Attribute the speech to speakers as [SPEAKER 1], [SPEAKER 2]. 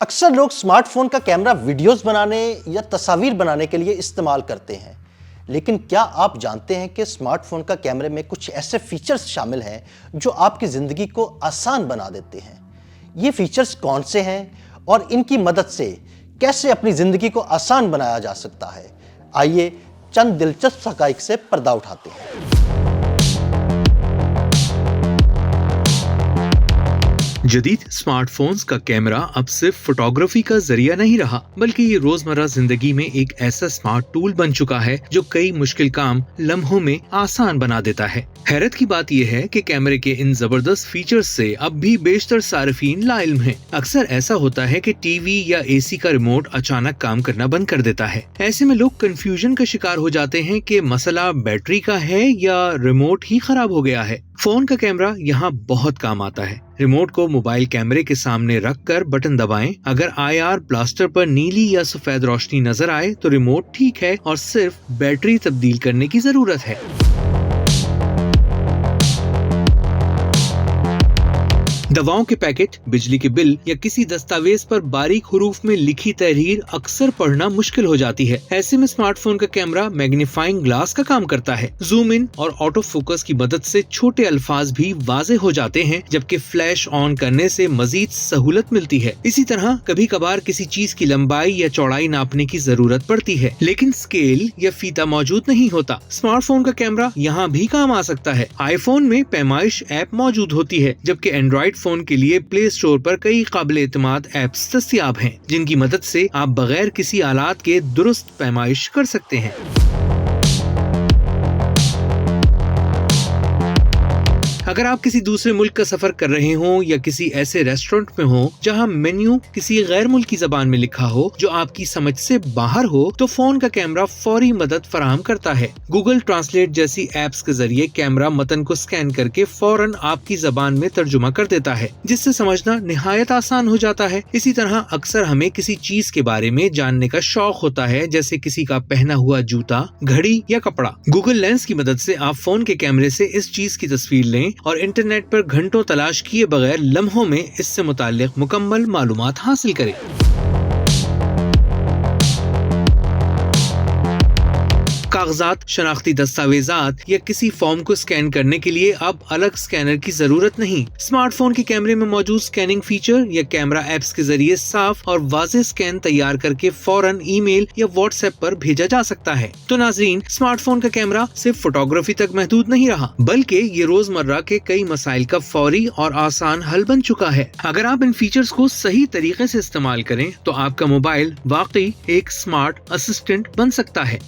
[SPEAKER 1] اکثر لوگ smart phone کا کیمرہ ویڈیوز بنانے یا تصاویر بنانے کے لیے استعمال کرتے ہیں، لیکن کیا آپ جانتے ہیں کہ سمارٹ فون کا کیمرے میں کچھ ایسے فیچرز شامل ہیں جو آپ کی زندگی کو آسان بنا دیتے ہیں؟ یہ فیچرز کون سے ہیں اور ان کی مدد سے کیسے اپنی زندگی کو آسان بنایا جا سکتا ہے؟ آئیے چند دلچسپ حقائق سے پردہ اٹھاتے ہیں۔
[SPEAKER 2] جدید سمارٹ فونز کا کیمرہ اب صرف فوٹوگرافی کا ذریعہ نہیں رہا، بلکہ یہ روزمرہ زندگی میں ایک ایسا سمارٹ ٹول بن چکا ہے جو کئی مشکل کام لمحوں میں آسان بنا دیتا ہے۔ حیرت کی بات یہ ہے کہ کیمرے کے ان زبردست فیچرز سے اب بھی بیشتر صارفین لا علم ہیں۔ اکثر ایسا ہوتا ہے کہ ٹی وی یا اے سی کا ریموٹ اچانک کام کرنا بند کر دیتا ہے۔ ایسے میں لوگ کنفیوژن کا شکار ہو جاتے ہیں کہ مسئلہ بیٹری کا ہے یا ریموٹ ہی خراب ہو گیا ہے۔ فون کا کیمرہ یہاں بہت کام آتا ہے۔ ریموٹ کو موبائل کیمرے کے سامنے رکھ کر بٹن دبائیں۔ اگر IR بلاسٹر پر نیلی یا سفید روشنی نظر آئے تو ریموٹ ٹھیک ہے اور صرف بیٹری تبدیل کرنے کی ضرورت ہے۔ دواؤں کے پیکٹ، بجلی کے بل یا کسی دستاویز پر باریک حروف میں لکھی تحریر اکثر پڑھنا مشکل ہو جاتی ہے۔ ایسے میں سمارٹ فون کا کیمرہ میگنیفائنگ گلاس کا کام کرتا ہے۔ زوم ان اور آٹو فوکس کی مدد سے چھوٹے الفاظ بھی واضح ہو جاتے ہیں، جبکہ فلیش آن کرنے سے مزید سہولت ملتی ہے۔ اسی طرح کبھی کبھار کسی چیز کی لمبائی یا چوڑائی ناپنے کی ضرورت پڑتی ہے، لیکن اسکیل یا فیتہ موجود نہیں ہوتا۔ سمارٹ فون کا کیمرہ یہاں بھی کام آ سکتا ہے۔ آئی فون میں پیمائش ایپ موجود ہوتی ہے، جبکہ اینڈرائیڈ فون کے لیے پلے اسٹور پر کئی قابل اعتماد ایپس دستیاب ہیں، جن کی مدد سے آپ بغیر کسی آلات کے درست پیمائش کر سکتے ہیں۔ اگر آپ کسی دوسرے ملک کا سفر کر رہے ہوں یا کسی ایسے ریسٹورنٹ میں ہوں جہاں مینیو کسی غیر ملکی زبان میں لکھا ہو جو آپ کی سمجھ سے باہر ہو، تو فون کا کیمرہ فوری مدد فراہم کرتا ہے۔ گوگل ٹرانسلیٹ جیسی ایپس کے ذریعے کیمرہ متن کو سکین کر کے فوراً آپ کی زبان میں ترجمہ کر دیتا ہے، جس سے سمجھنا نہایت آسان ہو جاتا ہے۔ اسی طرح اکثر ہمیں کسی چیز کے بارے میں جاننے کا شوق ہوتا ہے، جیسے کسی کا پہنا ہوا جوتا، گھڑی یا کپڑا۔ گوگل لینس کی مدد سے آپ فون کے کیمرے سے اس چیز کی تصویر لیں اور انٹرنیٹ پر گھنٹوں تلاش کیے بغیر لمحوں میں اس سے متعلق مکمل معلومات حاصل کریں۔ کاغذات، شناختی دستاویزات یا کسی فارم کو سکین کرنے کے لیے اب الگ سکینر کی ضرورت نہیں۔ سمارٹ فون کے کیمرے میں موجود سکیننگ فیچر یا کیمرہ ایپس کے ذریعے صاف اور واضح سکین تیار کر کے فوراً ای میل یا واٹس ایپ پر بھیجا جا سکتا ہے۔ تو ناظرین، سمارٹ فون کا کیمرہ صرف فوٹوگرافی تک محدود نہیں رہا، بلکہ یہ روزمرہ کے کئی مسائل کا فوری اور آسان حل بن چکا ہے۔ اگر آپ ان فیچرز کو صحیح طریقے سے استعمال کریں تو آپ کا موبائل واقعی ایک سمارٹ اسسٹنٹ بن سکتا ہے۔